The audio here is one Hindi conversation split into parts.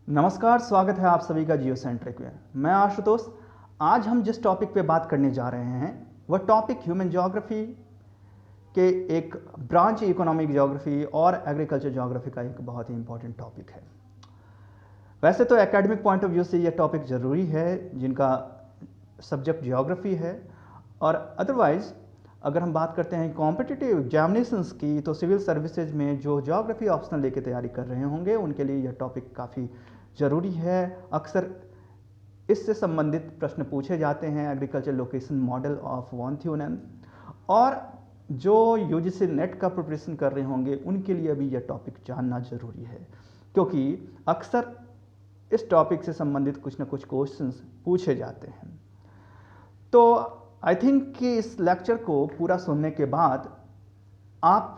नमस्कार, स्वागत है आप सभी का जियो सेंट्रिक में। मैं आशुतोष। आज हम जिस टॉपिक पे बात करने जा रहे हैं वह टॉपिक ह्यूमन ज्योग्राफी के एक ब्रांच इकोनॉमिक ज्योग्राफी और एग्रीकल्चर ज्योग्राफी का एक बहुत ही इंपॉर्टेंट टॉपिक है। वैसे तो एकेडमिक पॉइंट ऑफ व्यू से यह टॉपिक ज़रूरी है जिनका सब्जेक्ट ज्योग्राफी है, और अदरवाइज़ अगर हम बात करते हैं कॉम्पिटिटिव एग्जामिनेशंस की तो सिविल सर्विसेज में जो ज्योग्राफी ऑप्शनल लेके तैयारी कर रहे होंगे उनके लिए यह टॉपिक काफ़ी ज़रूरी है। अक्सर इससे संबंधित प्रश्न पूछे जाते हैं, agriculture location model of von Thunen, और जो यूजीसी नेट का प्रिपरेशन कर रहे होंगे उनके लिए भी यह टॉपिक जानना ज़रूरी है, क्योंकि अक्सर इस टॉपिक से संबंधित कुछ ना कुछ क्वेश्चंस पूछे जाते हैं। तो आई थिंक कि इस लेक्चर को पूरा सुनने के बाद आप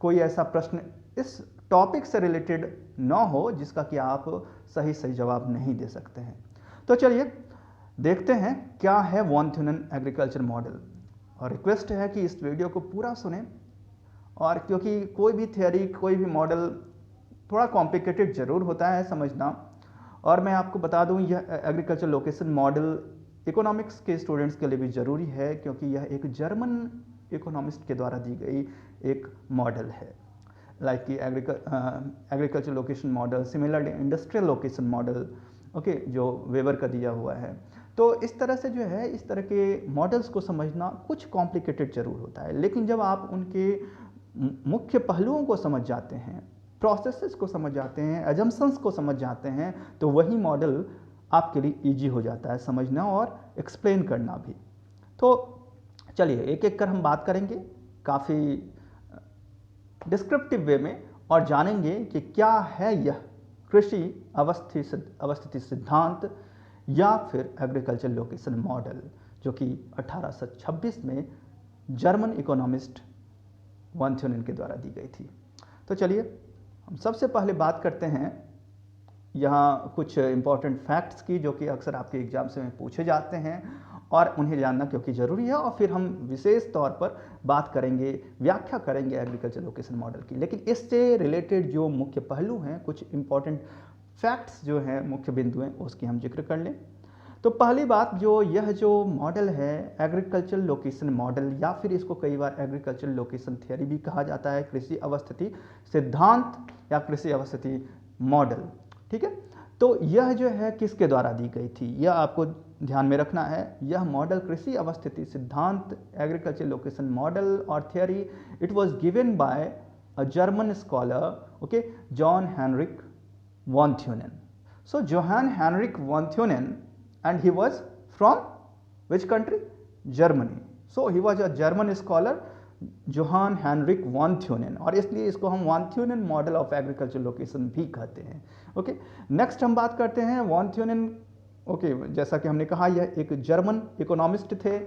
कोई ऐसा प्रश्न इस टॉपिक से रिलेटेड ना हो जिसका कि आप सही जवाब नहीं दे सकते हैं। तो चलिए देखते हैं क्या है वॉन थ्यूनेन एग्रीकल्चर मॉडल, और रिक्वेस्ट है कि इस वीडियो को पूरा सुने, और क्योंकि कोई भी थियोरी कोई भी मॉडल थोड़ा कॉम्प्लिकेटेड ज़रूर होता है समझना। और मैं आपको बता दूं यह एग्रीकल्चर लोकेशन मॉडल इकोनॉमिक्स के स्टूडेंट्स के लिए भी ज़रूरी है, क्योंकि यह एक जर्मन इकोनॉमिस्ट के द्वारा दी गई एक मॉडल है। लाइक कि agriculture location model, similarly industrial location model, okay, जो वेबर का दिया हुआ है। तो इस तरह से जो है इस तरह के मॉडल्स को समझना कुछ कॉम्प्लिकेटेड ज़रूर होता है, लेकिन जब आप उनके मुख्य पहलुओं को समझ जाते हैं, प्रोसेसेस को समझ जाते हैं, एजम्पशंस को समझ जाते हैं, तो वही मॉडल आपके लिए इजी हो जाता है समझना और एक्सप्लेन करना भी। तो चलिए एक एक कर हम बात करेंगे काफ़ी डिस्क्रिप्टिव वे में, और जानेंगे कि क्या है यह कृषि अवस्थिति सिद्धांत या फिर एग्रीकल्चर लोकेशन मॉडल, जो कि 1826 में जर्मन इकोनॉमिस्ट वॉन थ्यूनेन के द्वारा दी गई थी। तो चलिए हम सबसे पहले बात करते हैं यहाँ कुछ इम्पॉर्टेंट फैक्ट्स की, जो कि अक्सर आपके एग्जाम से में पूछे जाते हैं और उन्हें जानना क्योंकि ज़रूरी है। और फिर हम विशेष तौर पर बात करेंगे, व्याख्या करेंगे एग्रीकल्चर लोकेशन मॉडल की। लेकिन इससे रिलेटेड जो मुख्य पहलू हैं, कुछ इम्पॉर्टेंट फैक्ट्स जो हैं, मुख्य बिंदु हैं, उसकी हम जिक्र कर लें। तो पहली बात, यह जो मॉडल है एग्रीकल्चर लोकेशन मॉडल, या फिर इसको कई बार एग्रीकल्चर लोकेशन थियरी भी कहा जाता है, कृषि अवस्थिति सिद्धांत या कृषि अवस्थिति मॉडल, ठीक है। तो यह जो है किसके द्वारा दी गई थी, यह आपको ध्यान में रखना है। यह मॉडल कृषि अवस्थिति सिद्धांत एग्रीकल्चर लोकेशन मॉडल और theory, it was given by a German scholar, okay, John Heinrich von Thunen. So Johann Heinrich von Thunen, and he was from which country? Germany. So he was a German scholar, Johann Heinrich von Thunen, और इसलिए इसको हम von Thunen model of agriculture location भी कहते हैं। ओके, नेक्स्ट हम बात करते हैं वॉन थ्यूनेन। ओके, जैसा कि हमने कहा यह एक जर्मन इकोनॉमिस्ट थे,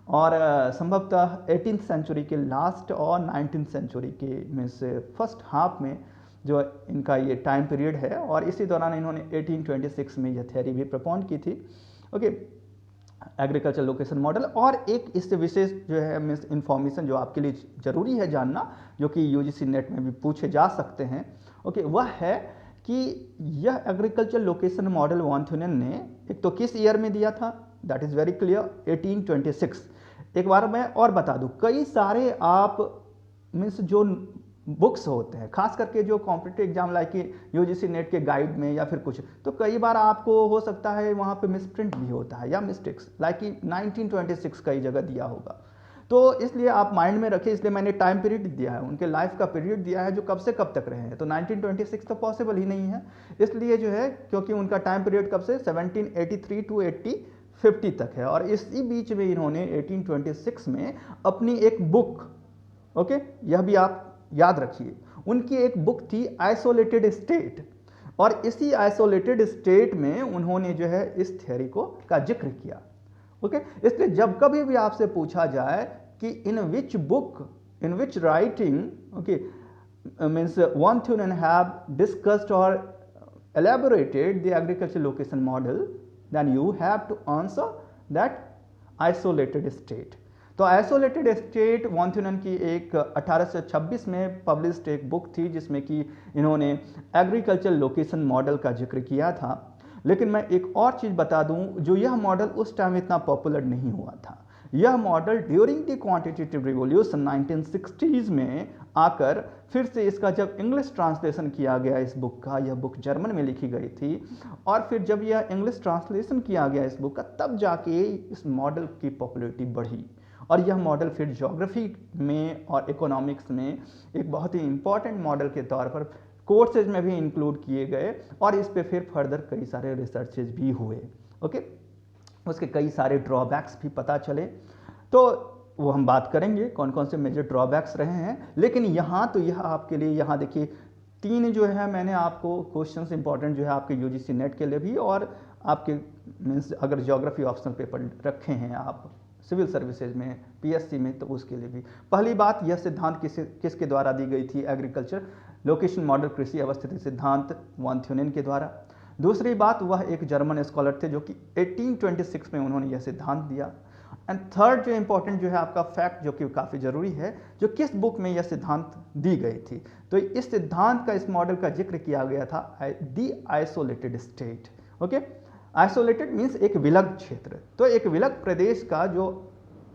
और संभवतः 18th सेंचुरी के लास्ट और 19th सेंचुरी के में से फर्स्ट हाफ में जो इनका ये टाइम पीरियड है, और इसी दौरान इन्होंने 1826 में यह थियरी भी प्रपोन की थी, ओके, एग्रीकल्चर लोकेशन मॉडल। और एक इससे विशेष जो है मिस इन्फॉर्मेशन जो आपके लिए ज़रूरी है जानना, जो कि यूजीसी नेट में भी पूछे जा सकते हैं, ओके, वह है कि यह agriculture location model von Thunen ने एक तो किस ईयर में दिया था, दैट इज़ वेरी क्लियर, 1826। एक बार मैं और बता दूँ, कई सारे आप मीन्स जो बुक्स होते हैं, खास करके जो कॉम्पिटिटिव एग्जाम लाइक कि यूजीसी नेट के गाइड में या फिर कुछ, तो कई बार आपको हो सकता है वहाँ पे मिसप्रिंट भी होता है या मिस्टेक्स, लाइक कि 1926 कई जगह दिया होगा। तो इसलिए आप माइंड में रखें, इसलिए मैंने टाइम पीरियड दिया है, उनके लाइफ का पीरियड दिया है जो कब से कब तक रहे हैं। तो 1926 तो पॉसिबल ही नहीं है, इसलिए जो है क्योंकि उनका टाइम पीरियड कब से 1783 टू 1850 तक है, और इसी बीच में इन्होंने 1826 में अपनी एक बुक, ओके, यह भी आप याद रखिए, उनकी एक बुक थी आइसोलेटेड स्टेट, और इसी आइसोलेटेड स्टेट में उन्होंने जो है इस थियरी को का जिक्र किया, ओके। इसलिए जब कभी भी आपसे पूछा जाए कि in which book, in which writing, okay, means von Thunen have discussed और elaborated the agriculture location model, then you have to answer that isolated state। तो आइसोलेटेड स्टेट वॉन थ्यूनन की एक 1826 में पब्लिश्ड एक बुक थी जिसमें कि इन्होंने एग्रीकल्चर लोकेशन मॉडल का जिक्र किया था। लेकिन मैं एक और चीज़ बता दूं, जो यह मॉडल उस टाइम इतना पॉपुलर नहीं हुआ था। यह model during the quantitative revolution 1960s में आकर फिर से इसका जब इंग्लिश ट्रांसलेशन किया गया इस बुक का, यह बुक जर्मन में लिखी गई थी, और फिर जब यह इंग्लिश ट्रांसलेशन किया गया इस बुक का, तब जाके इस मॉडल की पॉपुलैरिटी बढ़ी और यह मॉडल फिर ज्योग्राफी में और इकोनॉमिक्स में एक बहुत ही इंपॉर्टेंट मॉडल के तौर पर कोर्सेज में भी इंक्लूड किए गए और इस पे फिर फर्दर कई सारे रिसर्चेज भी हुए। ओके, उसके कई सारे ड्रॉबैक्स भी पता चले, तो वो हम बात करेंगे कौन कौन से मेजर ड्रॉबैक्स रहे हैं। लेकिन यहाँ तो यह आपके लिए, यहाँ देखिए 3 जो है मैंने आपको क्वेश्चंस इंपॉर्टेंट जो है आपके यूजीसी नेट के लिए भी और आपके मीन्स अगर ज्योग्राफी ऑप्शनल पेपर रखे हैं आप सिविल सर्विसेज में, पीएससी में, तो उसके लिए भी। पहली बात, यह सिद्धांत किसके द्वारा दी गई थी? एग्रीकल्चर लोकेशन मॉडल कृषि अवस्थिति सिद्धांत वॉन थ्यूनेन के द्वारा। दूसरी बात, वह एक जर्मन स्कॉलर थे जो कि 1826 में उन्होंने यह सिद्धांत दिया। एंड थर्ड जो इंपॉर्टेंट जो है आपका फैक्ट जो कि काफ़ी ज़रूरी है, जो किस बुक में यह सिद्धांत दी गई थी, तो इस सिद्धांत का, इस मॉडल का जिक्र किया गया था the isolated state. Okay, isolated means एक विलग क्षेत्र, तो एक विलग प्रदेश का जो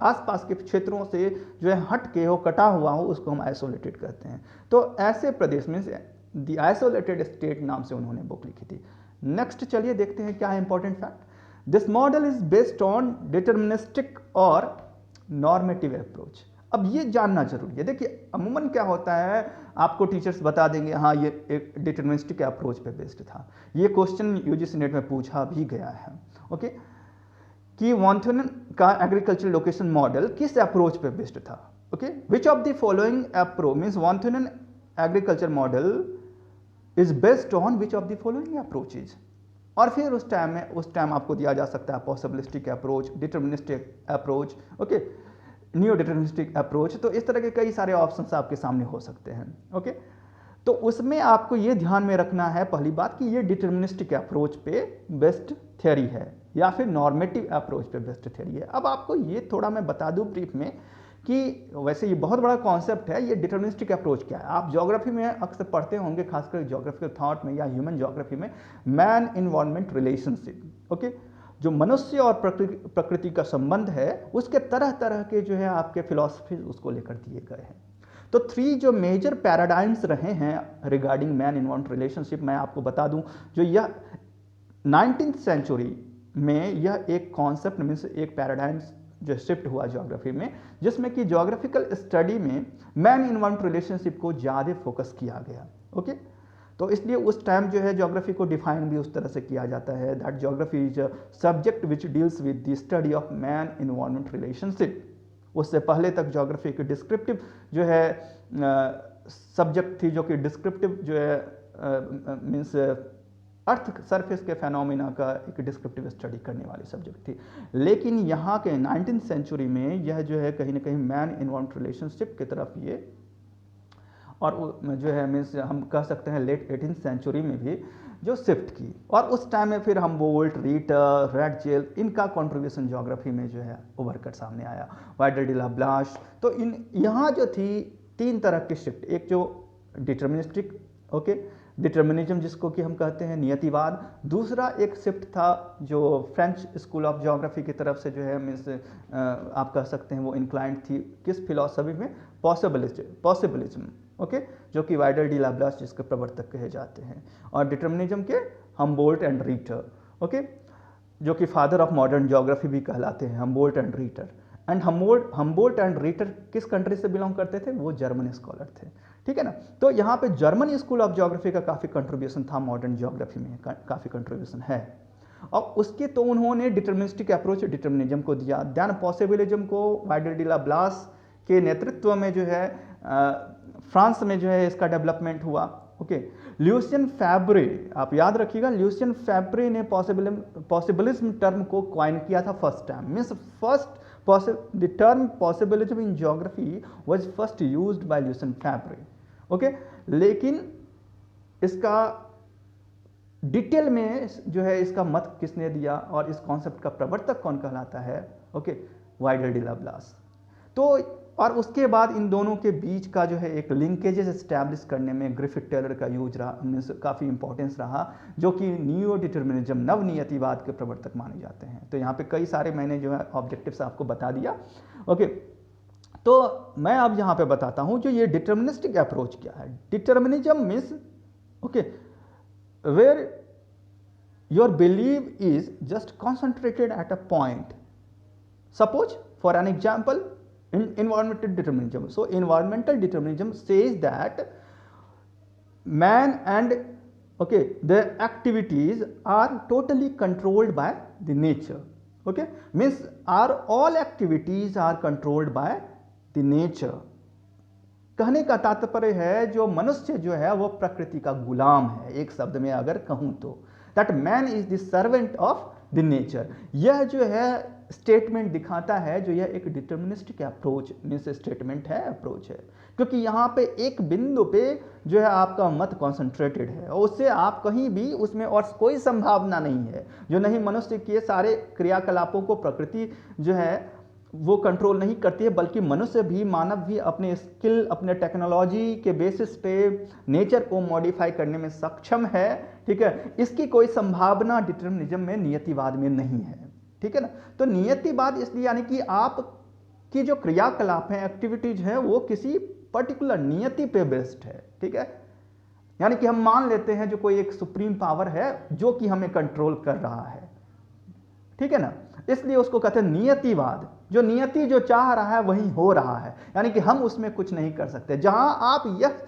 आसपास के क्षेत्रों से जो है हट के हो, कटा हुआ हो, उसको हम आइसोलेटेड कहते हैं। तो ऐसे प्रदेश में दी आइसोलेटेड स्टेट नाम से उन्होंने बुक लिखी थी। नेक्स्ट चलिए देखते हैं क्या है important fact. This model is based on deterministic और नॉर्मेटिव अप्रोच। अब ये जानना जरूरी है। देखिए अमूमन क्या होता है, आपको टीचर्स बता देंगे हाँ ये एक डिटर्मिनिस्टिक अप्रोच पे बेस्ड था। ये क्वेश्चन यूजीसी नेट में पूछा भी गया है। ओके, कि वॉन थ्यूनेन का एग्रीकल्चर लोकेशन मॉडल किस अप्रोच पे बेस्ड था? Okay, which of the following approach means von Thunen agriculture model is based on which of the following approaches. और फिर उस टाइम आपको दिया जा सकता है possibilistic approach, deterministic approach, okay, new deterministic approach. तो इस तरह के कई सारे ऑप्शंस आपके सामने हो सकते हैं। ओके, तो उसमें आपको ये ध्यान में रखना है पहली बात कि ये डिटर्मिनिस्टिक अप्रोच पे बेस्ड थ्योरी है या फिर नॉर्मेटिव अप्रोच पे बेस्ड थ्योरी है। अब आपको ये थोड़ा मैं बता दूं ब्रीफ में कि वैसे ये बहुत बड़ा कॉन्सेप्ट है, ये डिटर्मिनिस्टिक अप्रोच क्या है। आप ज्योग्राफी में अक्सर पढ़ते होंगे, खासकर ज्योग्राफिकल थॉट में या ह्यूमन ज्योग्राफी में, मैन इन्वायरमेंट रिलेशनशिप। ओके, जो मनुष्य और प्रकृति का संबंध है, उसके तरह तरह के जो है आपके फिलॉसफी उसको लेकर दिए गए हैं। तो 3 जो मेजर पैराडाइम्स रहे हैं रिगार्डिंग मैन इन्वायरमेंट रिलेशनशिप, मैं आपको बता दूं, जो यह 19th सेंचुरी में यह एक कॉन्सेप्ट मीन्स एक पैराडाइम्स जो शिफ्ट हुआ ज्योग्राफी में, जिसमें कि ज्योग्राफिकल स्टडी में मैन इन्वायरमेंट रिलेशनशिप को ज़्यादा फोकस किया गया। ओके, तो इसलिए उस टाइम जो है ज्योग्राफी को डिफाइन भी उस तरह से किया जाता है that geography is a subject which deals with the study of man environment relationship. उससे पहले तक ज्योग्राफी की डिस्क्रिप्टिव जो है सब्जेक्ट थी, जो कि डिस्क्रिप्टिव जो है मीन्स अर्थ सरफेस के फेनोमिना का एक डिस्क्रिप्टिव स्टडी करने वाली सब्जेक्ट थी। लेकिन यहाँ के 19th सेंचुरी में यह जो है कहीं ना कहीं मैन इन्वायरमेंट रिलेशनशिप की तरफ ये, और जो है मीन्स हम कह सकते हैं लेट 18th सेंचुरी में भी जो शिफ्ट की, और उस टाइम में फिर हमबोल्ट, रीटर, रेडजेल, इनका कंट्रीब्यूशन ज्योग्राफी में जो है उभर कर सामने आया, वाइडर डी लाब्लाश। तो इन यहाँ जो थी 3 तरह की शिफ्ट, एक जो डिटर्मिनिस्टिक, ओके, डिटर्मिनिज्म जिसको कि हम कहते हैं नियतिवाद। दूसरा एक शिफ्ट था जो फ्रेंच स्कूल ऑफ ज्योग्राफी की तरफ से जो है मीन्स आप कह सकते हैं वो इंक्लाइंड थी किस फिलॉसफी में? पॉसिबिलिज्म। ओके, जो कि वाइडर डी लाब्लास जिसके प्रवर्तक कहे जाते हैं, और डिटर्मिनिज्म के हमबोल्ट एंड रीटर। ओके, जो कि फादर ऑफ मॉडर्न ज्योग्राफी भी कहलाते हैं, Humboldt and रीटर। And Humboldt and रीटर किस कंट्री से बिलोंग करते थे? वो जर्मन स्कॉलर थे। ठीक है ना। तो यहाँ पे जर्मन स्कूल ऑफ ज्योग्राफी का काफ़ी कंट्रीब्यूशन था, मॉडर्न ज्योग्राफी में काफ़ी कंट्रीब्यूशन है। और उसके तो उन्होंने डिटर्मिनिस्टिक अप्रोच डिटर्मिनिज्म को दिया, देन पॉसिबिलिज्म को वाइडर डी लाब्लास के नेतृत्व में जो है फ्रांस में जो है इसका डेवलपमेंट हुआ। ओके, ल्यूसियन फैब्रे, आप याद रखिएगा, ल्यूसियन फैब्रे ने पॉसिबिलिज्म टर्म को क्वाइन किया था first time. Means the term possibilism in geography was first used by Lucien Febvre. Okay, लेकिन इसका डिटेल में जो है इसका मत किसने दिया और इस कॉन्सेप्ट का प्रवर्तक कौन कहलाता है? Okay, Vidal de la Blache. तो और उसके बाद इन दोनों के बीच का जो है एक लिंकेजेस एस्टैब्लिश करने में ग्रिफिथ टेलर का यूज रहा, काफ़ी इंपॉर्टेंस रहा, जो कि नियो डिटर्मिनिज्म, नवनियतिवाद के प्रवर्तक माने जाते हैं। तो यहाँ पे कई सारे मैंने जो है ऑब्जेक्टिव्स आपको बता दिया। ओके, तो मैं अब यहाँ पे बताता हूँ जो ये डिटर्मिनिस्टिक अप्रोच क्या है। Determinism means okay where your believe is just concentrated at a point. Suppose, for an example, in environmental determinism. So, environmental determinism says that man and their activities are totally controlled by the nature. Okay, means all activities are controlled by the nature. कहने का तात्पर्य है जो मनुष्य जो है वो प्रकृति का गुलाम है, एक शब्द में अगर कहूं तो, that man is the servant of the nature. यह जो है स्टेटमेंट दिखाता है, जो यह एक डिटर्मिनिस्टिक अप्रोच मीन्स स्टेटमेंट है, अप्रोच है, क्योंकि यहाँ पे एक बिंदु पे जो है आपका मत कॉन्सेंट्रेटेड है और उससे आप कहीं भी उसमें और कोई संभावना नहीं है, जो नहीं मनुष्य के सारे क्रियाकलापों को प्रकृति जो है वो कंट्रोल नहीं करती है, बल्कि मनुष्य भी, मानव भी अपने स्किल, अपने टेक्नोलॉजी के बेसिस पे नेचर को मॉडिफाई करने में सक्षम है। ठीक है, इसकी कोई संभावना डिटर्मिनिज्म में, नियतिवाद में नहीं है। ठीक है ना, तो नियतिवाद इसलिए यानी कि आप की जो क्रियाकलाप है, एक्टिविटीज है, वो किसी पर्टिकुलर नियति पे बेस्ड है। ठीक है, यानी कि हम मान लेते हैं जो कोई एक सुप्रीम पावर है जो कि हमें कंट्रोल कर रहा है। ठीक है ना, इसलिए उसको कहते हैं नियतिवाद। जो नियति जो चाह रहा है वही हो रहा है, यानी कि हम उसमें कुछ नहीं कर सकते। जहां आप यह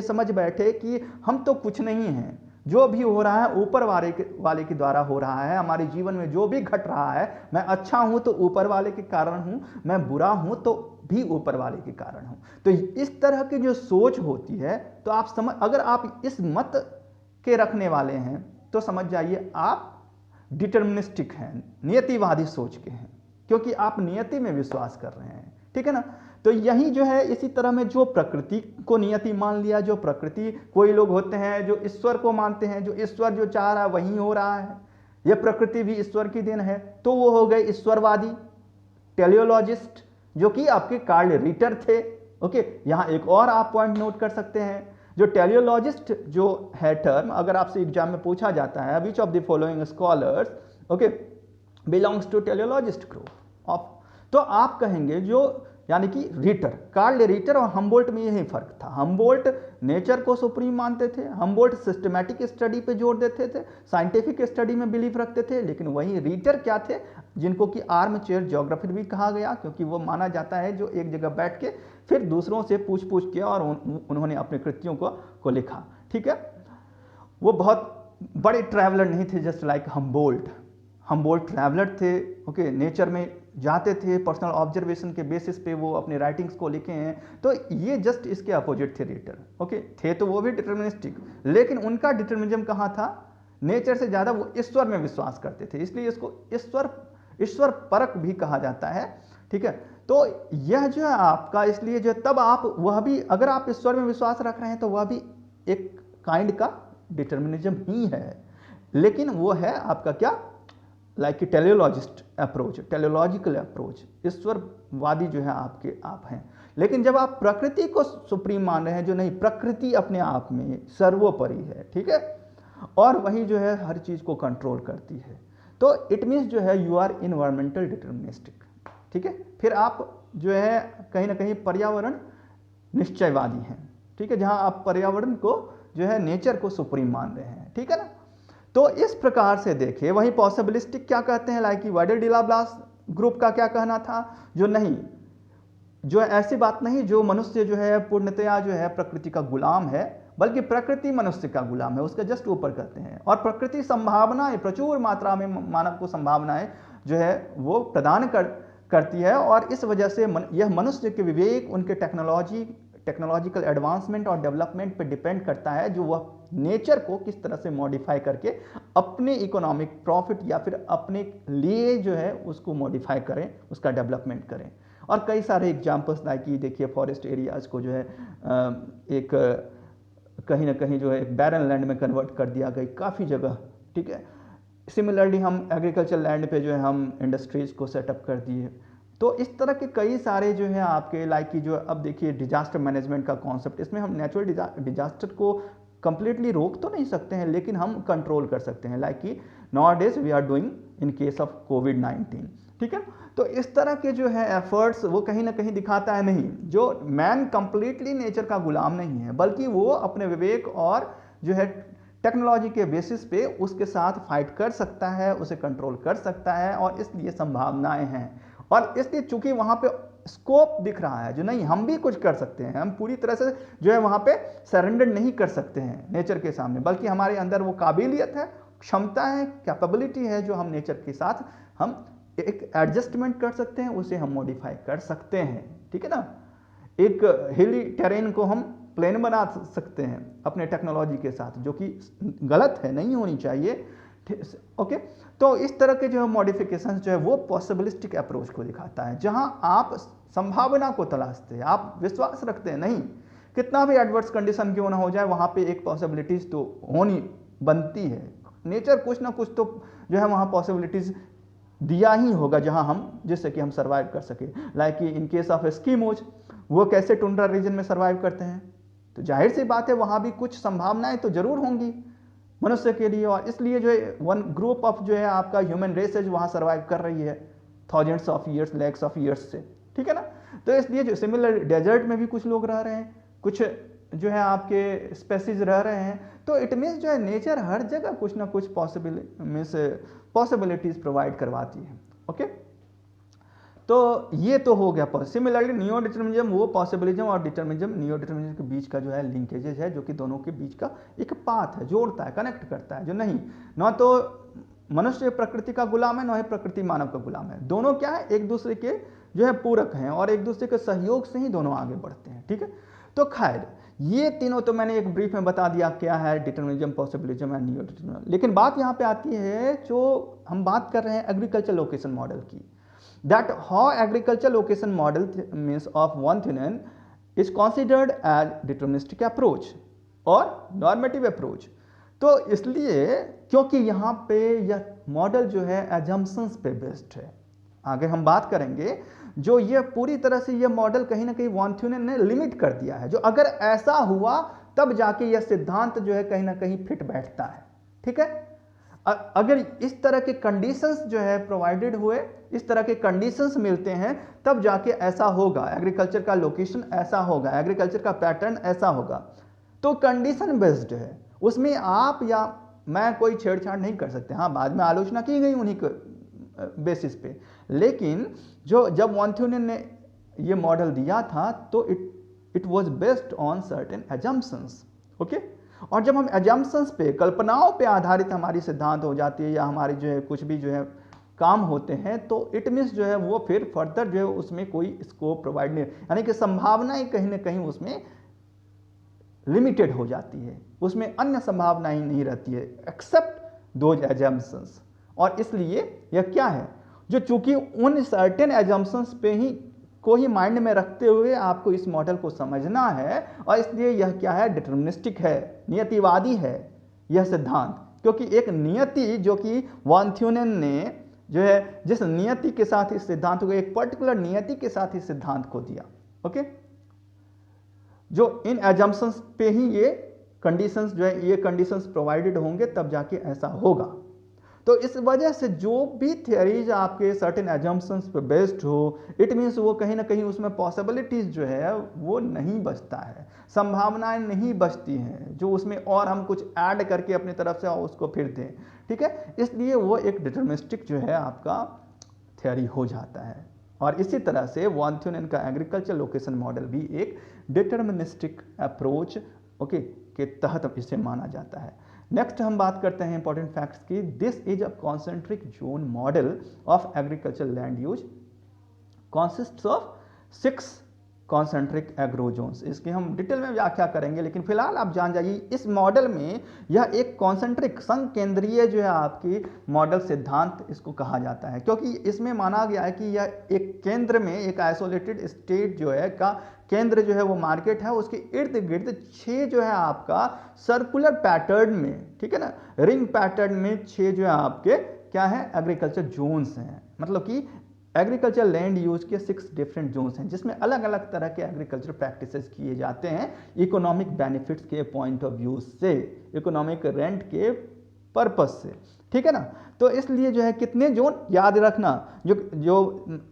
समझ बैठे कि हम तो कुछ नहीं हैं, जो भी हो रहा है ऊपर वाले के द्वारा हो रहा है, हमारे जीवन में जो भी घट रहा है, मैं अच्छा हूं तो ऊपर वाले के कारण हूं, मैं बुरा हूं तो भी ऊपर वाले के कारण हूं। तो इस तरह की जो सोच होती है, तो आप अगर आप इस मत के रखने वाले हैं तो समझ जाइए आप डिटर्मिनिस्टिक हैं, नियतिवादी सोच के हैं, क्योंकि आप नियति में विश्वास कर रहे हैं। ठीक है ना, तो यही जो है, इसी तरह में जो प्रकृति को नियति मान लिया, जो प्रकृति, कोई लोग होते हैं जो ईश्वर को मानते हैं, जो ईश्वर जो चाह रहा है वही हो रहा है, यह प्रकृति भी ईश्वर की देन है, तो वो हो गए ईश्वरवादी, टेलियोलॉजिस्ट, जो कि आपके कार्ल रिटर थे। ओके, यहाँ एक और आप पॉइंट नोट कर सकते हैं, जो टेलियोलॉजिस्ट जो है टर्म, अगर आपसे एग्जाम में पूछा जाता है which of the following scholars okay belongs to teleologist group of, तो आप कहेंगे जो यानी कि रीटर, कार्ल रीटर और हम्बोल्ट में यही फर्क था। हम्बोल्ट नेचर को सुप्रीम मानते थे, हम्बोल्ट सिस्टमैटिक स्टडी पे जोर देते थे, साइंटिफिक स्टडी में बिलीव रखते थे, लेकिन वही रीटर क्या थे, जिनको कि आर्म चेयर ज्योग्राफर भी कहा गया, क्योंकि वो माना जाता है जो एक जगह बैठ के फिर दूसरों से पूछ के और उन्होंने अपने कृतियों को लिखा। ठीक है, वो बहुत बड़े ट्रैवलर नहीं थे, जस्ट लाइक हम्बोल्ट ट्रैवलर थे। ओके, नेचर में जाते थे, पर्सनल ऑब्जर्वेशन के बेसिस पे वो अपने राइटिंग्स को लिखे हैं। तो ये जस्ट इसके अपोजिट थे रीटर। ओके, थे तो वो भी डिटर्मिनिस्टिक, लेकिन उनका डिटर्मिनिज्म कहाँ था, नेचर से ज़्यादा वो ईश्वर में विश्वास करते थे, इसलिए इसको ईश्वर परक भी कहा जाता है। ठीक है, तो यह जो है आपका, इसलिए जो तब आप वह भी, अगर आप ईश्वर में विश्वास रख रहे हैं तो वह भी एक काइंड का डिटर्मिनिज्म ही है, लेकिन वो है आपका क्या, लाइक टेलियोलॉजिस्ट अप्रोच, टेलियोलॉजिकल अप्रोच, ईश्वरवादी जो है आप हैं। लेकिन जब आप प्रकृति को सुप्रीम मान रहे हैं, जो नहीं, प्रकृति अपने आप में सर्वोपरि है। ठीक है, और वही जो है हर चीज को कंट्रोल करती है, तो इट मीन्स जो है यू आर इन्वायरमेंटल डिटर्मिनिस्टिक। ठीक है, फिर आप जो है कहीं ना कहीं पर्यावरण निश्चयवादी हैं। ठीक है, जहां आप पर्यावरण को जो है नेचर को सुप्रीम मान रहे हैं। ठीक है ना, तो इस प्रकार से देखिए, वही पॉसिबिलिस्टिक क्या कहते हैं, लाइक वाइडर डिलाब्लास ग्रुप का क्या कहना था, जो नहीं, जो ऐसी बात नहीं जो मनुष्य जो है पूर्णतया जो है प्रकृति का गुलाम है, बल्कि प्रकृति मनुष्य का गुलाम है, उसका जस्ट ऊपर कहते हैं। और प्रकृति संभावनाएं, प्रचुर मात्रा में मानव को संभावनाएं जो है वो प्रदान करती है, और इस वजह से यह मनुष्य के विवेक, उनके टेक्नोलॉजिकल एडवांसमेंट और डेवलपमेंट पे डिपेंड करता है, जो वह नेचर को किस तरह से मॉडिफाई करके अपने इकोनॉमिक प्रॉफिट या फिर अपने लिए जो है उसको मॉडिफाई करें, उसका डेवलपमेंट करें। और कई सारे एग्जांपल्स लाइक कि देखिए फॉरेस्ट एरियाज को जो है एक कहीं ना कहीं जो है एक बैरन लैंड में कन्वर्ट कर दिया गई काफ़ी जगह। ठीक है, सिमिलरली हम एग्रीकल्चर लैंड पे जो है हम इंडस्ट्रीज़ को सेटअप कर दिए, तो इस तरह के कई सारे जो है आपके लाइक की जो अब देखिए डिजास्टर मैनेजमेंट का कॉन्सेप्ट, इसमें हम नेचुरल डिजास्टर को कंप्लीटली रोक तो नहीं सकते हैं लेकिन हम कंट्रोल कर सकते हैं, लाइक कि nowadays we are doing in case of कोविड-19, ठीक है। तो इस तरह के जो है एफर्ट्स वो कहीं ना कहीं दिखाता है नहीं, जो मैन कंप्लीटली नेचर का गुलाम नहीं है, बल्कि वो अपने विवेक और जो है टेक्नोलॉजी के बेसिस पे उसके साथ फाइट कर सकता है, उसे कंट्रोल कर सकता है, और इसलिए संभावनाएं हैं। और इसलिए चूंकि वहां पे स्कोप दिख रहा है जो नहीं हम भी कुछ कर सकते हैं, हम पूरी तरह से जो है वहां पे सरेंडर नहीं कर सकते हैं नेचर के सामने, बल्कि हमारे अंदर वो काबिलियत है, क्षमता है, कैपेबिलिटी है जो हम नेचर के साथ हम एक एडजस्टमेंट कर सकते हैं, उसे हम मॉडिफाई कर सकते हैं, ठीक है ना। एक हिली टेरेन को हम प्लेन बना सकते हैं अपने टेक्नोलॉजी के साथ, जो कि गलत है, नहीं होनी चाहिए, ओके। तो इस तरह के जो मॉडिफिकेशन जो है वो पॉसिबिलिस्टिक अप्रोच को दिखाता है, जहां आप संभावना को तलाशते हैं, आप विश्वास रखते हैं नहीं कितना भी एडवर्स कंडीशन क्यों ना हो जाए वहां पे एक पॉसिबिलिटीज तो होनी बनती है, नेचर कुछ ना कुछ तो जो है वहां पॉसिबिलिटीज दिया ही होगा जहां हम जिससे कि हम सर्वाइव कर सके। Like in case of Eskimos, वो कैसे टुंड्रा रीजन में सर्वाइव करते हैं, तो जाहिर सी बात है वहां भी कुछ संभावनाएं तो जरूर होंगी मनुष्य के लिए, और इसलिए जो है वन ग्रुप ऑफ जो है आपका ह्यूमन रेस है जो वहां सर्वाइव कर रही है thousands of years, lakhs of years से, ठीक है ना। तो इसलिए जो सिमिलर डेजर्ट में भी कुछ लोग रह रहे हैं, कुछ जो है आपके स्पेसीज रह रहे हैं, तो इट मीन्स जो है नेचर हर जगह कुछ ना कुछ पॉसिबिलिटीज प्रोवाइड करवाती है, ओके। तो ये तो हो गया। सिमिलरली नियो डिटर्मिनिज्म वो पॉसिबिलिज्म और डिटर्मिनिज्म, नियो डिटर्मिनिज्म के बीच का जो है लिंकेजेस है, जो कि दोनों के बीच का एक पाथ है, जोड़ता है, कनेक्ट करता है, जो नहीं ना तो मनुष्य प्रकृति का गुलाम है, ना ही प्रकृति मानव का गुलाम है, दोनों क्या है एक दूसरे के जो है पूरक हैं और एक दूसरे के सहयोग से ही दोनों आगे बढ़ते हैं, ठीक है। तो खैर ये तीनों तो मैंने एक ब्रीफ में बता दिया क्या है determinism, possibilism and neo determinism. लेकिन बात यहाँ पे आती है जो हम बात कर रहे हैं एग्रीकल्चर लोकेशन मॉडल की, that how agriculture location model means of one thing is considered as deterministic approach और normative approach। तो इसलिए क्योंकि यहाँ पे यह मॉडल जो है assumptions पे बेस्ड है, आगे हम बात करेंगे, जो ये पूरी तरह से यह मॉडल कहीं ना कहीं वॉन ने लिमिट कर दिया है, जो अगर ऐसा हुआ तब जाके यह सिद्धांत जो है कहीं ना कहीं फिट बैठता है, ठीक है। अगर इस तरह के कंडीशंस जो है प्रोवाइडेड हुए, इस तरह के कंडीशंस मिलते हैं, तब जाके ऐसा होगा, एग्रीकल्चर का लोकेशन ऐसा होगा, एग्रीकल्चर का पैटर्न ऐसा होगा। तो कंडीशन बेस्ड है, उसमें आप या मैं कोई छेड़छाड़ नहीं कर सकते। हाँ, बाद में आलोचना की गई उन्हीं बेसिस पे, लेकिन जो जब वॉन ने ये मॉडल दिया था तो it was based on certain assumptions, okay. और जब हम एजम्पशंस पे, कल्पनाओं पे आधारित हमारी सिद्धांत हो जाती है या हमारी जो है कुछ भी जो है काम होते हैं, तो इट मीन्स जो है वो फिर फर्दर जो है उसमें कोई स्कोप प्रोवाइड नहीं, यानी कि संभावनाएं कहीं ना कहीं उसमें लिमिटेड हो जाती है, उसमें अन्य संभावनाएं नहीं रहती है एक्सेप्ट दोज एजम्पशंस। और इसलिए यह क्या है, जो चूंकि उन सर्टेन एजम्पशंस पे ही को ही माइंड में रखते हुए आपको इस मॉडल को समझना है, और इसलिए यह क्या है, डिटर्मिनिस्टिक है, नियतिवादी है यह सिद्धांत। क्योंकि एक नियति जो कि वॉन ने जो है जिस नियति के साथ इस सिद्धांत को, एक पर्टिकुलर नियति के साथ इस सिद्धांत को दिया, ओके, जो इन एजम्पशंस पे ही ये कंडीशंस जो है, ये कंडीशंस प्रोवाइडेड होंगे तब जाके ऐसा होगा। तो इस वजह से जो भी थियरीज आपके सर्टेन एजम्पशंस पे बेस्ड हो, इट मीन्स वो कहीं ना कहीं उसमें पॉसिबिलिटीज जो है वो नहीं बचता है, संभावनाएं नहीं बचती हैं जो उसमें और हम कुछ ऐड करके अपनी तरफ से उसको फिर दें, ठीक है। इसलिए वो एक डिटर्मिनिस्टिक जो है आपका थियरी हो जाता है। और इसी तरह से वॉन का एग्रीकल्चर लोकेशन मॉडल भी एक डिटर्मिनिस्टिक अप्रोच, ओके, के तहत इसे माना जाता है। नेक्स्ट हम बात करते हैं इंपॉर्टेंट फैक्ट्स की। This is a concentric zone model of agriculture land use consists of 6 concentric agro zones. इसकी हम डिटेल में व्याख्या करेंगे, लेकिन फिलहाल आप जान जाइए इस मॉडल में यह एक कॉन्सेंट्रिक संकेंद्रीय जो है आपकी मॉडल सिद्धांत इसको कहा जाता है, क्योंकि इसमें माना गया है कि यह एक केंद्र में, एक आइसोलेटेड स्टेट जो है का केंद्र जो है वो मार्केट है, उसके इर्द गिर्द 6 जो है आपका सर्कुलर पैटर्न में, ठीक है ना, रिंग पैटर्न में 6 जो है आपके क्या है, एग्रीकल्चर जोन्स हैं। मतलब कि एग्रीकल्चर लैंड यूज के 6 डिफरेंट जोन्स हैं जिसमें अलग अलग तरह के एग्रीकल्चर प्रैक्टिसेस किए जाते हैं इकोनॉमिक बेनिफिट्स के पॉइंट ऑफ व्यू से, इकोनॉमिक रेंट के पर्पस से, ठीक है ना। तो इसलिए जो है कितने जोन याद रखना, जो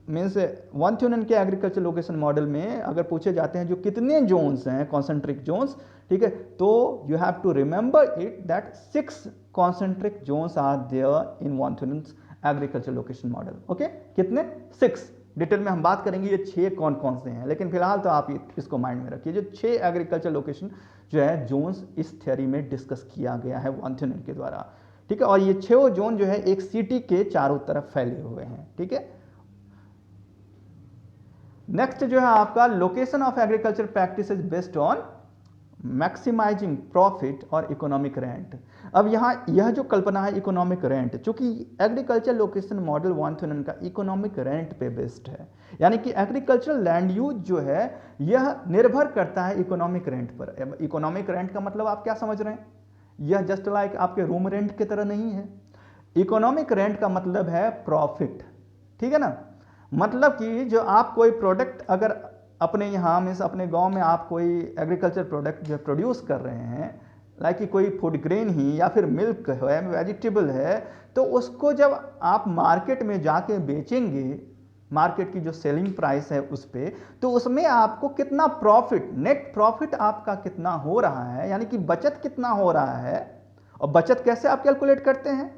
मीन्स वॉन-थ्योनन के एग्रीकल्चर लोकेशन मॉडल में अगर पूछे जाते हैं जो कितने जोन्स हैं कॉन्सेंट्रिक जोन्स, ठीक है, तो you have to remember it that 6 concentric zones are there in von Thunen's agriculture location model. Okay, कितने? 6। डिटेल में हम बात करेंगे ये 6 कौन कौन से हैं, लेकिन फिलहाल तो आप इसको माइंड में रखिए। जो 6 एग्रीकल्चर लोकेशन जो है जोन्स इस थ्योरी में डिस्कस किया गया है वॉन-थ्योनन के द्वारा, ठीक है। और ये 6 जोन जो है एक सिटी के चारों तरफ फैले हुए हैं, ठीक है। नेक्स्ट जो है आपका location of agriculture practices based on maximising profit और इकोनॉमिक रेंट। अब यहाँ यह जो कल्पना है इकोनॉमिक रेंट, चूंकि एग्रीकल्चर लोकेशन मॉडल वॉन-थ्योनन का इकोनॉमिक रेंट पे बेस्ड है, यानी कि एग्रीकल्चरल लैंड यूज जो है यह निर्भर करता है इकोनॉमिक रेंट पर। इकोनॉमिक रेंट का मतलब आप क्या समझ रहे हैं? यह जस्ट लाइक आपके रूम रेंट की तरह नहीं है। इकोनॉमिक रेंट का मतलब है प्रॉफिट, ठीक है ना। मतलब कि जो आप कोई प्रोडक्ट अगर अपने यहाँ मीन्स अपने गांव में आप कोई एग्रीकल्चर प्रोडक्ट जो प्रोड्यूस कर रहे हैं, लाइक कि कोई फूड ग्रेन ही या फिर मिल्क है, वेजिटेबल है, तो उसको जब आप मार्केट में जाके बेचेंगे, मार्केट की जो सेलिंग प्राइस है उस पर, तो उसमें आपको कितना प्रॉफिट, नेट प्रॉफिट आपका कितना हो रहा है, यानी कि बचत कितना हो रहा है। और बचत कैसे आप कैलकुलेट करते हैं?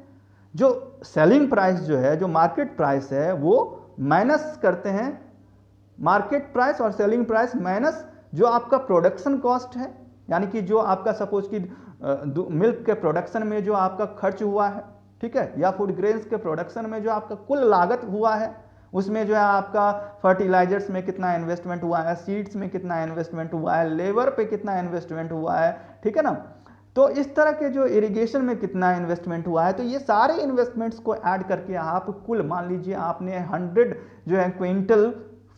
जो सेलिंग प्राइस जो है, जो मार्केट प्राइस है, वो माइनस करते हैं मार्केट प्राइस और सेलिंग प्राइस माइनस जो आपका प्रोडक्शन कॉस्ट है, यानी कि जो आपका सपोज कि मिल्क के प्रोडक्शन में जो आपका खर्च हुआ है, ठीक है, या फूड ग्रेन्स के प्रोडक्शन में जो आपका कुल लागत हुआ है, उसमें जो है आपका फर्टिलाइजर्स में कितना इन्वेस्टमेंट हुआ है, सीड्स में कितना इन्वेस्टमेंट हुआ है, लेबर पे कितना इन्वेस्टमेंट हुआ है, ठीक है ना। तो इस तरह के जो इरिगेशन में कितना इन्वेस्टमेंट हुआ है, तो ये सारे इन्वेस्टमेंट्स को ऐड करके आप कुल मान लीजिए आपने 100 जो है क्विंटल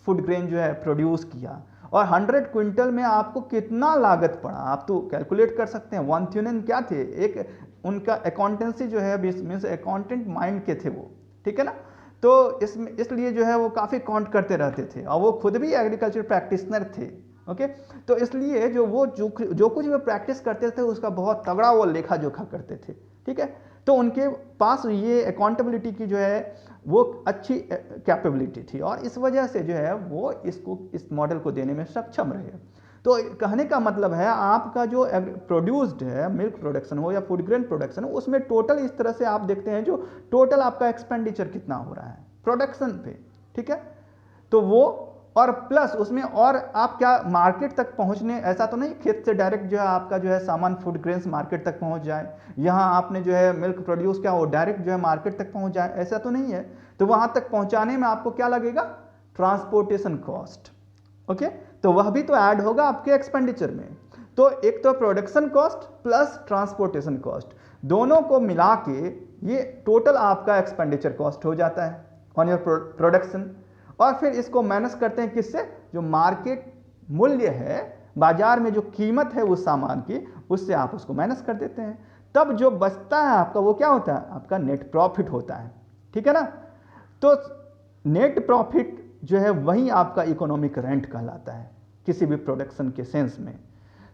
फूड ग्रेन जो है प्रोड्यूस किया, और 100 क्विंटल में आपको कितना लागत पड़ा आप तो कैलकुलेट कर सकते हैं। वॉन-थ्योनन क्या थे? एक उनका अकाउंटेंसी जो है मीन्स अकाउंटेंट माइंड के थे वो, ठीक है ना। तो इसमें इसलिए जो है वो काफ़ी काउंट करते रहते थे, और वो खुद भी एग्रीकल्चर प्रैक्टिशनर थे। ओके, तो इसलिए जो कुछ वो प्रैक्टिस करते थे उसका बहुत तगड़ा वो लेखा जोखा करते थे, ठीक है। तो उनके पास ये अकाउंटेबिलिटी की जो है वो अच्छी कैपेबिलिटी थी, और इस वजह से जो है वो इस मॉडल को देने में सक्षम रहे। तो कहने का मतलब है आपका जो प्रोड्यूस्ड है मिल्क प्रोडक्शन हो या फूड ग्रेन प्रोडक्शन हो, उसमें टोटल इस तरह से आप देखते हैं जो टोटल आपका एक्सपेंडिचर कितना हो रहा है प्रोडक्शन पे, ठीक है। तो वो और प्लस उसमें और आप क्या मार्केट तक पहुंचने, ऐसा तो नहीं खेत से डायरेक्ट जो है आपका जो है सामान फूड ग्रेन्स मार्केट तक पहुंच जाए, यहाँ आपने जो है मिल्क प्रोड्यूस किया वो डायरेक्ट जो है मार्केट तक पहुंच जाए, ऐसा तो नहीं है। तो वहां तक पहुंचाने में आपको क्या लगेगा? ट्रांसपोर्टेशन कॉस्ट, ओके, तो वह भी तो ऐड होगा आपके एक्सपेंडिचर में। तो एक तो production cost plus transportation cost, दोनों को मिला के ये टोटल आपका एक्सपेंडिचर कॉस्ट हो जाता है ऑन योर प्रोडक्शन। और फिर इसको माइनस करते हैं किससे? जो मार्केट मूल्य है, बाजार में जो कीमत है उस सामान की, उससे आप उसको माइनस कर देते हैं। तब जो बचता है आपका वो क्या होता है? आपका नेट प्रॉफिट होता है, ठीक है ना। तो नेट प्रॉफिट जो है वही आपका इकोनॉमिक रेंट कहलाता है किसी भी प्रोडक्शन के सेंस में।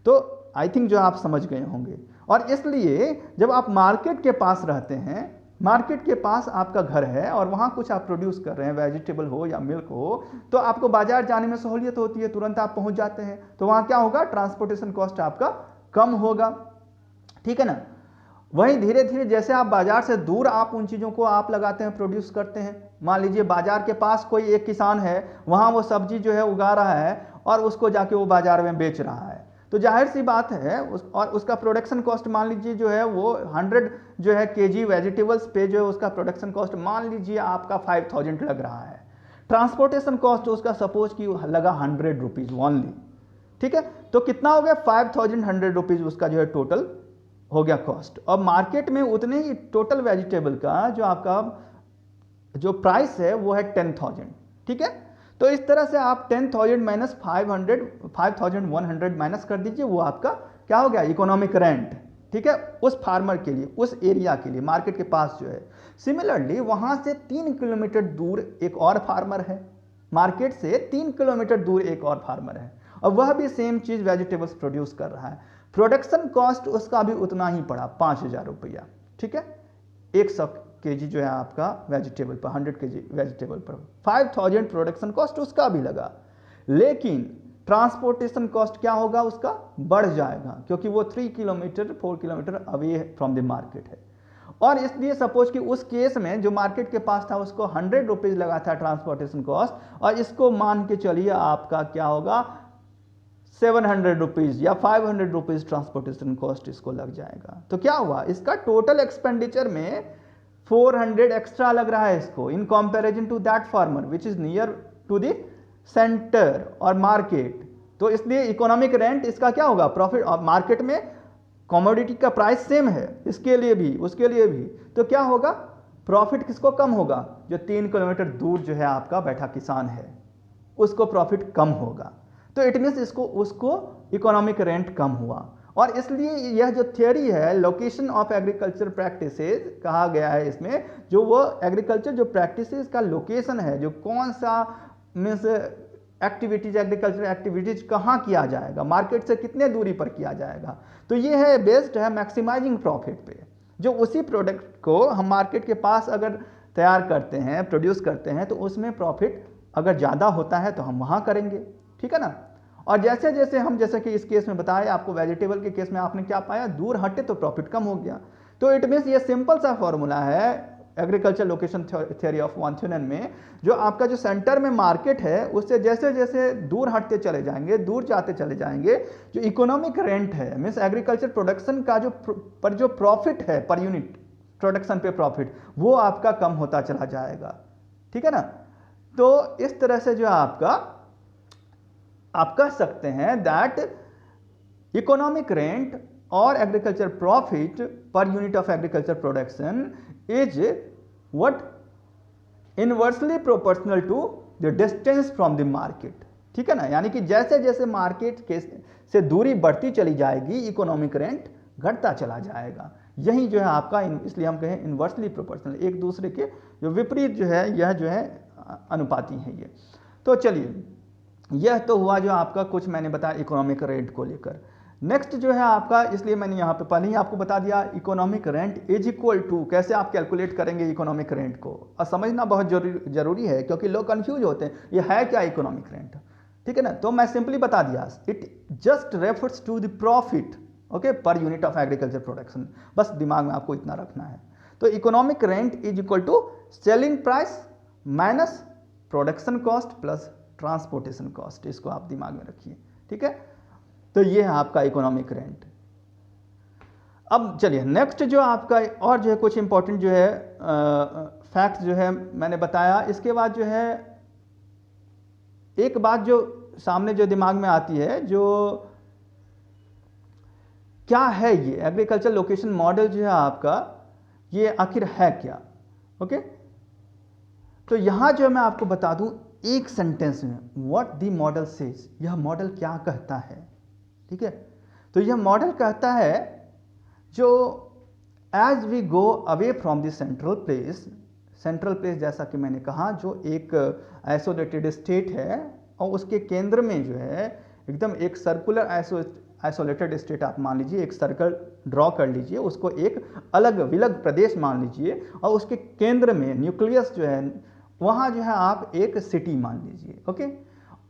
तो आई थिंक जो आप समझ गए होंगे। और इसलिए जब आप मार्केट के पास रहते हैं, मार्केट के पास आपका घर है और वहाँ कुछ आप प्रोड्यूस कर रहे हैं, वेजिटेबल हो या मिल्क हो, तो आपको बाजार जाने में सहूलियत होती है, तुरंत आप पहुँच जाते हैं। तो वहाँ क्या होगा? ट्रांसपोर्टेशन कॉस्ट आपका कम होगा, ठीक है ना। वहीं धीरे धीरे जैसे आप बाजार से दूर आप उन चीज़ों को आप लगाते हैं, प्रोड्यूस करते हैं। मान लीजिए बाजार के पास कोई एक किसान है, वहाँ वो सब्जी जो है उगा रहा है और उसको जाके वो बाजार में बेच रहा है, तो जाहिर सी बात है और उसका प्रोडक्शन कॉस्ट मान लीजिए जो है वो 100 जो है केजी वेजिटेबल्स पे जो है उसका प्रोडक्शन कॉस्ट मान लीजिए आपका 5000 लग रहा है। ट्रांसपोर्टेशन कॉस्ट उसका सपोज कि लगा 100 रुपीज़ ओनली, ठीक है। तो कितना हो गया? 5100 रुपीज़ उसका जो है टोटल हो गया कॉस्ट। और मार्केट में उतने ही टोटल वेजिटेबल का जो आपका जो प्राइस है वो है 10,000, ठीक है। तो इस तरह से आप 10,000 माइनस 5100 माइनस कर दीजिए, वो आपका क्या हो गया? इकोनॉमिक रेंट, ठीक है, उस फार्मर के लिए, उस एरिया के लिए, मार्केट के पास जो है। सिमिलरली वहां से 3 किलोमीटर दूर एक और फार्मर है, मार्केट से 3 किलोमीटर दूर एक और फार्मर है, और वह भी सेम चीज वेजिटेबल्स प्रोड्यूस कर रहा है। प्रोडक्शन कॉस्ट उसका भी उतना ही पड़ा, 5,000 रुपया, ठीक है, 100 केजी जो है आपका वेजिटेबल पर, 100 केजी वेजिटेबल पर 5,000 प्रोडक्शन कॉस्ट उसका भी लगा। लेकिन ट्रांसपोर्टेशन कॉस्ट क्या होगा, उसका बढ़ जाएगा, क्योंकि वो 3 kilometre 4 kilometre away from the market है। और इसलिए सपोज कि उस केस में जो मार्केट के पास था उसको 100 रुपीज लगा था ट्रांसपोर्टेशन कॉस्ट, और इसको मान के चलिए आपका क्या होगा 700 रुपीज या 500 रुपीज ट्रांसपोर्टेशन कॉस्ट इसको लग जाएगा। तो क्या हुआ, इसका टोटल एक्सपेंडिचर में 400 एक्स्ट्रा लग रहा है इसको, in comparison to that farmer which is near to the centre और मार्केट। तो इसलिए इकोनॉमिक रेंट इसका क्या होगा, प्रॉफिट। और मार्केट में कमोडिटी का प्राइस सेम है, इसके लिए भी उसके लिए भी, तो क्या होगा, प्रॉफिट किसको कम होगा, जो 3 किलोमीटर दूर जो है आपका बैठा किसान है उसको प्रॉफिट कम होगा। तो इट मीन्स इसको उसको इकोनॉमिक रेंट कम हुआ। और इसलिए यह जो थियोरी है लोकेशन ऑफ एग्रीकल्चर प्रैक्टिसेस कहा गया है इसमें, जो वो एग्रीकल्चर जो प्रैक्टिसेस का लोकेशन है, जो कौन सा मीन्स एक्टिविटीज, एग्रीकल्चर एक्टिविटीज कहाँ किया जाएगा, मार्केट से कितने दूरी पर किया जाएगा, तो ये है बेस्ड है मैक्सिमाइजिंग प्रॉफिट पे। जो उसी प्रोडक्ट को हम मार्केट के पास अगर तैयार करते हैं, प्रोड्यूस करते हैं, तो उसमें प्रॉफिट अगर ज़्यादा होता है तो हम वहाँ करेंगे, ठीक है ना। और जैसे जैसे हम, जैसे कि इस केस में बताया आपको, वेजिटेबल के केस में आपने क्या पाया, दूर हटे तो प्रॉफिट कम हो गया। तो इट मीन्स ये सिंपल सा फॉर्मूला है agriculture location theory of one Thünen में, जो आपका जो सेंटर में मार्केट है उससे जैसे जैसे दूर हटते चले जाएंगे, दूर जाते चले जाएंगे, जो इकोनॉमिक रेंट है मीन्स एग्रीकल्चर प्रोडक्शन का जो प्रॉफिट है पर यूनिट प्रोडक्शन पे प्रॉफिट, वो आपका कम होता चला जाएगा, ठीक है ना। तो इस तरह से जो आप कह सकते हैं दैट इकोनॉमिक रेंट और agriculture profit per unit of agriculture production is what inversely proportional to the distance from the market, ठीक है ना। यानी कि जैसे जैसे मार्केट के से दूरी बढ़ती चली जाएगी, इकोनॉमिक रेंट घटता चला जाएगा। यही जो है आपका इसलिए हम कहें इनवर्सली प्रोपोर्शनल, एक दूसरे के जो विपरीत जो है, यह जो है अनुपाती है ये। तो चलिए, यह तो हुआ जो आपका कुछ मैंने बताया इकोनॉमिक रेंट को लेकर। नेक्स्ट जो है आपका, इसलिए मैंने यहाँ पे पहले ही आपको बता दिया, economic rent is equal to, कैसे आप कैलकुलेट करेंगे इकोनॉमिक रेंट को, और समझना बहुत जरूरी है, क्योंकि लोग कंफ्यूज होते हैं ये है क्या इकोनॉमिक रेंट, ठीक है ना। तो मैं सिंपली बता दिया, it just refers to the profit, okay, per unit of agriculture production, बस दिमाग में आपको इतना रखना है। तो economic rent is equal to selling price minus production cost plus transportation cost, इसको आप दिमाग में रखिए, ठीक है। तो ये है आपका इकोनॉमिक रेंट। अब चलिए नेक्स्ट जो आपका और जो है कुछ इंपॉर्टेंट जो है फैक्ट जो है मैंने बताया, इसके बाद जो है एक बात जो सामने जो दिमाग में आती है, जो क्या है ये एग्रीकल्चर लोकेशन मॉडल जो है आपका, ये आखिर है क्या, ओके। तो यहां जो मैं आपको बता दूं एक सेंटेंस में, व्हाट द मॉडल सेज, यह मॉडल क्या कहता है, ठीक है। तो यह मॉडल कहता है जो as we go away from the central place, जैसा कि मैंने कहा, जो एक आइसोलेटेड स्टेट है और उसके केंद्र में जो है एकदम एक सर्कुलर आइसोलेटेड स्टेट आप मान लीजिए, एक सर्कल ड्रॉ कर लीजिए, उसको एक अलग विलग प्रदेश मान लीजिए, और उसके केंद्र में न्यूक्लियस जो है वहाँ जो है आप एक सिटी मान लीजिए, ओके।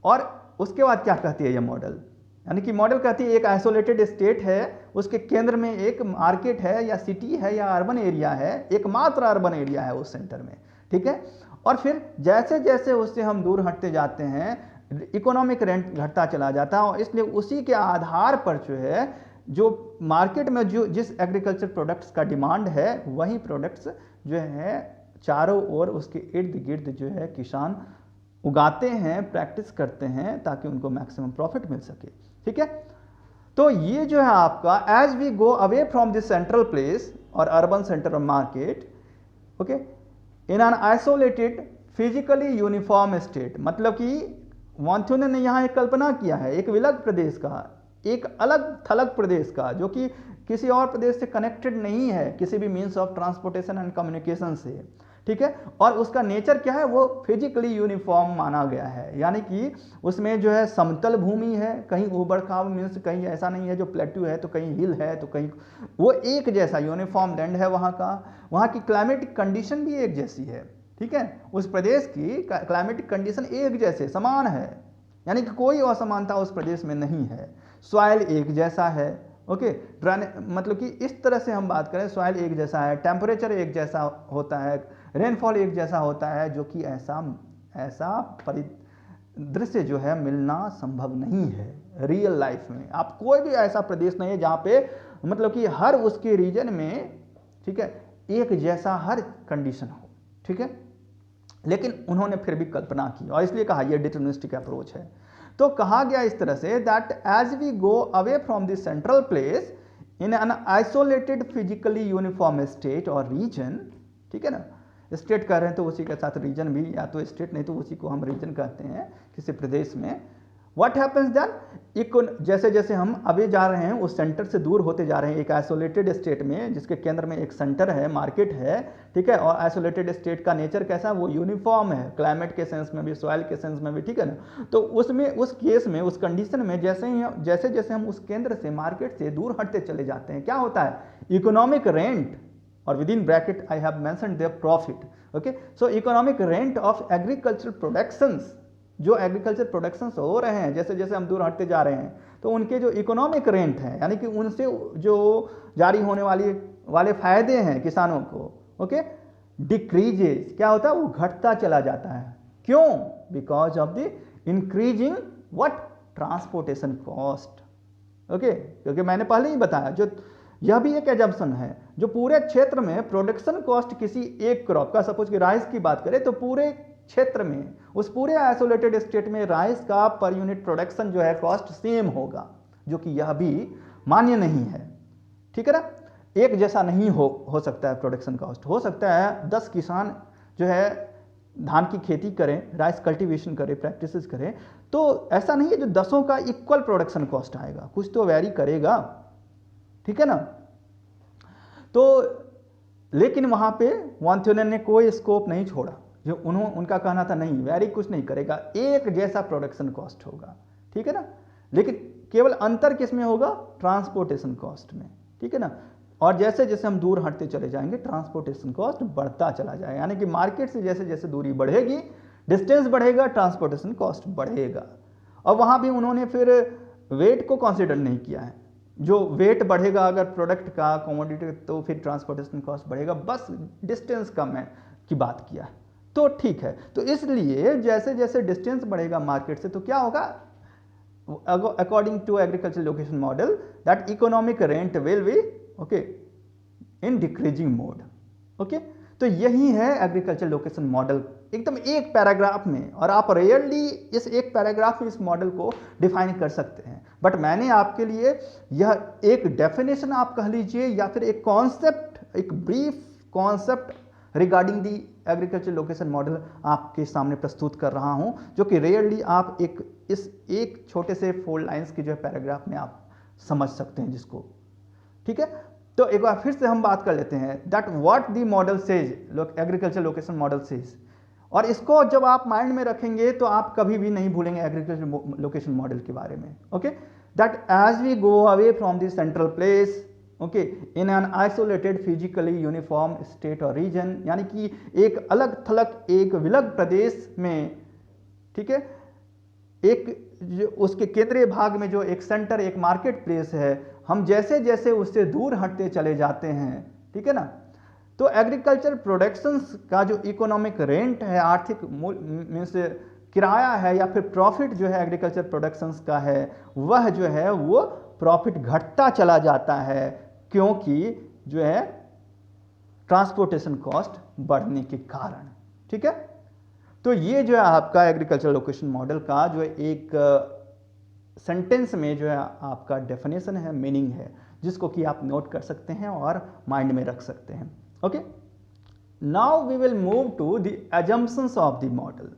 और उसके बाद क्या कहती है ये मॉडल, यानी कि मॉडल कहती है एक आइसोलेटेड स्टेट है, उसके केंद्र में एक मार्केट है या सिटी है या अर्बन एरिया है, एकमात्र अर्बन एरिया है उस सेंटर में, ठीक है। और फिर जैसे जैसे उससे हम दूर हटते जाते हैं इकोनॉमिक रेंट घटता चला जाता है, और इसलिए उसी के आधार पर जो है जो मार्केट में जो जिस एग्रीकल्चर प्रोडक्ट्स का डिमांड है वही प्रोडक्ट्स जो है चारों ओर उसके इर्द गिर्द जो है किसान उगाते हैं, प्रैक्टिस करते हैं, ताकि उनको मैक्सिमम प्रॉफिट मिल सके, ठीक है। तो ये जो है आपका as we go away from this central place और urban centre of market, okay, in an isolated physically uniform state, मतलब कि वान थ्यूनेन ने यहाँ एक कल्पना किया है एक विलग प्रदेश का, एक अलग थलग प्रदेश का, जो कि किसी और प्रदेश से कनेक्टेड नहीं है किसी भी means of transportation and communication से, ठीक है। और उसका नेचर क्या है, वो फिजिकली यूनिफॉर्म माना गया है, यानी कि उसमें जो है समतल भूमि है, कहीं ऊबड़ खाबड़ मीन्स कहीं ऐसा नहीं है जो प्लेट्यू है तो कहीं हिल है तो कहीं, वो एक जैसा यूनिफॉर्म लैंड है वहाँ का। वहाँ की क्लाइमेटिक कंडीशन भी एक जैसी है, ठीक है। उस प्रदेश की क्लाइमेटिक कंडीशन एक जैसे समान है, यानी कि कोई असमानता उस प्रदेश में नहीं है। सॉइल एक जैसा है, ओके। मतलब कि इस तरह से हम बात करें, सॉइल एक जैसा है, टेम्परेचर एक जैसा होता है, रेनफॉल एक जैसा होता है, जो कि ऐसा परिदृश्य जो है मिलना संभव नहीं है रियल लाइफ में। आप कोई भी ऐसा प्रदेश नहीं है जहाँ पे मतलब कि हर उसके रीजन में, ठीक है, एक जैसा हर कंडीशन हो, ठीक है। लेकिन उन्होंने फिर भी कल्पना की और इसलिए कहा यह डिटर्मिनिस्टिक अप्रोच है। तो कहा गया इस तरह से that as we go away from the central place in an isolated physically uniform state और रीजन, ठीक है ना, स्टेट कह रहे हैं तो उसी के साथ रीजन भी, या तो स्टेट नहीं तो उसी को हम रीजन कहते हैं किसी प्रदेश में। व्हाट हैपन्स देन, जैसे जैसे हम अभी जा रहे हैं उस सेंटर से दूर होते जा रहे हैं, एक आइसोलेटेड स्टेट में जिसके केंद्र में एक सेंटर है, मार्केट है, ठीक है। और आइसोलेटेड स्टेट का नेचर कैसा है, वो यूनिफॉर्म है, क्लाइमेट के सेंस में भी, सॉइल के सेंस में भी, ठीक है ना। तो उसमें, उस केस में, उस कंडीशन में जैसे जैसे हम उस केंद्र से, मार्केट से दूर हटते चले जाते हैं, क्या होता है, इकोनॉमिक रेंट, और with in bracket I have mentioned their profit, okay. So economic rent of agriculture productions, जो एग्रीकल्चर प्रोडक्शंस हो रहे हैं, जैसे जैसे हम दूर हटते जा रहे हैं, तो उनके जो इकोनॉमिक रेंट हैं, यानी कि उनसे जो जारी होने वाले फायदे हैं किसानों को, ओके, डिक्रीजेस, क्या होता है, वो घटता चला जाता है। क्यों? Because of the increasing what, transportation cost, okay. क्योंकि मैंने पहले ही बताया, जो यह भी एक एजम्पशन है, जो पूरे क्षेत्र में प्रोडक्शन कॉस्ट किसी एक क्रॉप का, सपोज कि राइस की बात करें, तो पूरे क्षेत्र में, उस पूरे आइसोलेटेड स्टेट में राइस का पर यूनिट प्रोडक्शन जो है कॉस्ट सेम होगा, जो कि यह भी मान्य नहीं है, ठीक है ना। एक जैसा नहीं हो सकता है प्रोडक्शन कॉस्ट। हो सकता है 10 किसान जो है धान की खेती करें, राइस कल्टीवेशन करें, प्रैक्टिसेस करें, तो ऐसा नहीं है जो 10 का इक्वल प्रोडक्शन कॉस्ट आएगा, कुछ तो वेरी करेगा, ठीक है ना। तो लेकिन वहां पे वांथ्योनेन ने कोई स्कोप नहीं छोड़ा, जो उनका कहना था नहीं, वेरी कुछ नहीं करेगा, एक जैसा प्रोडक्शन कॉस्ट होगा, ठीक है ना। लेकिन केवल अंतर किस में होगा, ट्रांसपोर्टेशन कॉस्ट में, ठीक है ना। और जैसे जैसे हम दूर हटते चले जाएंगे, ट्रांसपोर्टेशन कॉस्ट बढ़ता चला जाएगा, यानी कि मार्केट से जैसे जैसे दूरी बढ़ेगी, डिस्टेंस बढ़ेगा, ट्रांसपोर्टेशन कॉस्ट बढ़ेगा। और वहाँ भी उन्होंने फिर वेट को कंसिडर नहीं किया है, जो वेट बढ़ेगा अगर प्रोडक्ट का, कमोडिटी, तो फिर ट्रांसपोर्टेशन कॉस्ट बढ़ेगा, बस डिस्टेंस कम है की बात किया है, तो ठीक है। तो इसलिए जैसे जैसे डिस्टेंस बढ़ेगा मार्केट से, तो क्या होगा, according to agriculture location model, that economic rent will be, okay, in decreasing mode, okay. तो यही है एग्रीकल्चर लोकेशन मॉडल, एकदम एक पैराग्राफ में, और आप रेयरली इस एक पैराग्राफ में इस मॉडल को डिफाइन कर सकते हैं। बट मैंने आपके लिए यह एक डेफिनेशन आप कह लीजिए, या फिर एक कॉन्सेप्ट, एक brief concept regarding the agriculture location model आपके सामने प्रस्तुत कर रहा हूं, जो कि रेयरली आप इस एक छोटे से 4 लाइंस की जो है पैराग्राफ में आप समझ सकते हैं जिसको, ठीक है। तो एक बार फिर से हम बात कर लेते हैं, that what the model says, agriculture location model says, और इसको जब आप माइंड में रखेंगे तो आप कभी भी नहीं भूलेंगे एग्रीकल्चर लोकेशन मॉडल के बारे में, okay. That as we go away from the central place, okay, in an isolated physically uniform state और रीजन, यानी कि एक अलग थलग, एक विलग प्रदेश में, ठीक है, एक जो उसके केंद्रीय भाग में जो एक सेंटर, एक मार्केट प्लेस है, हम जैसे जैसे उससे दूर हटते चले जाते हैं, ठीक है ना। तो एग्रीकल्चर प्रोडक्शंस का जो इकोनॉमिक रेंट है, आर्थिक मीन्स किराया है या फिर प्रॉफिट जो है एग्रीकल्चर प्रोडक्शंस का है, वह जो है वो प्रॉफिट घटता चला जाता है, क्योंकि जो है ट्रांसपोर्टेशन कॉस्ट बढ़ने के कारण, ठीक है। तो ये जो है आपका एग्रीकल्चर लोकेशन मॉडल का जो एक सेंटेंस में जो है आपका डेफिनेशन है, मीनिंग है, जिसको कि आप नोट कर सकते हैं और माइंड में रख सकते हैं, okay. Now we will move to the assumptions of the model,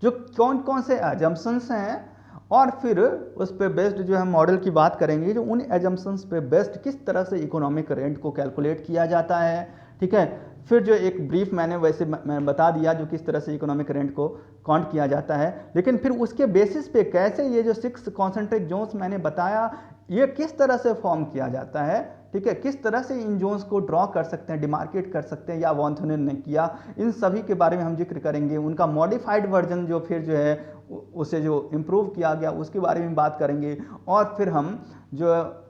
जो कौन कौन से एजम्पशंस हैं और फिर उस पे बेस्ड जो हम मॉडल की बात करेंगे, जो उन एजम्पशंस पे बेस्ड किस तरह से इकोनॉमिक रेंट को कैलकुलेट किया जाता है, ठीक है। फिर जो एक ब्रीफ मैंने वैसे मैं बता दिया जो किस तरह से इकोनॉमिक रेंट को काउंट किया जाता है, लेकिन फिर उसके बेसिस पे कैसे ये जो 6 कॉन्सेंट्रिक जोन्स मैंने बताया ये किस तरह से फॉर्म किया जाता है, ठीक है, किस तरह से इन जोन्स को ड्रॉ कर सकते हैं, डिमार्केट कर सकते हैं या वॉन थ्योनेन ने किया, इन सभी के बारे में हम जिक्र करेंगे। उनका मॉडिफाइड वर्जन जो फिर जो है उसे जो इम्प्रूव किया गया उसके बारे में बात करेंगे। और फिर हम जो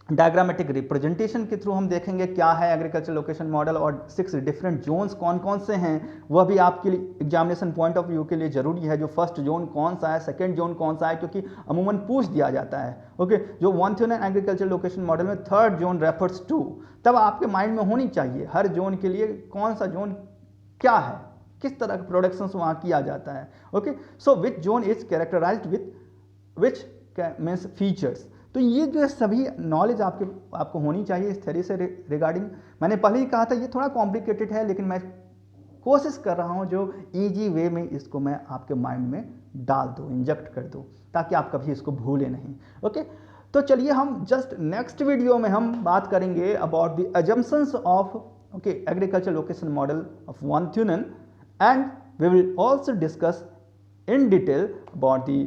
डायग्रामेटिक रिप्रेजेंटेशन के थ्रू हम देखेंगे क्या है एग्रीकल्चर लोकेशन मॉडल और 6 डिफरेंट जोन्स कौन कौन से हैं, वह भी आपके लिए एग्जामिनेशन पॉइंट ऑफ व्यू के लिए जरूरी है। जो फर्स्ट जोन कौन सा है, सेकंड जोन कौन सा है, क्योंकि अमूमन पूछ दिया जाता है। ओके, जो वॉन थ्योनेन एग्रीकल्चर लोकेशन मॉडल में थर्ड जोन रेफर्स टू, तब आपके माइंड में होनी चाहिए हर जोन के लिए कौन सा जोन क्या है, किस तरह का प्रोडक्शन वहाँ किया जाता है। Okay, so which zone is characterised with which means features. तो ये जो सभी नॉलेज आपको होनी चाहिए इस थ्योरी से रिगार्डिंग। मैंने पहले ही कहा था ये थोड़ा कॉम्प्लिकेटेड है, लेकिन मैं कोशिश कर रहा हूँ जो इजी वे में इसको मैं आपके माइंड में डाल दूँ, इंजेक्ट कर दूँ, ताकि आप कभी इसको भूलें नहीं। ओके, तो चलिए हम जस्ट नेक्स्ट वीडियो में हम बात करेंगे about the assumptions of okay agriculture location model of von Thunen, and we will also discuss in detail about the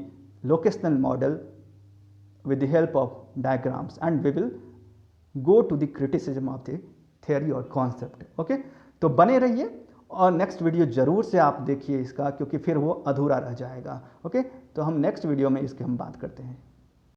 locational model with the help of diagrams, and we will go to the criticism of the theory और concept। ओके, तो बने रहिए और नेक्स्ट वीडियो जरूर से आप देखिए इसका, क्योंकि फिर वो अधूरा रह जाएगा। ओके, तो हम नेक्स्ट वीडियो में इसकी हम बात करते हैं।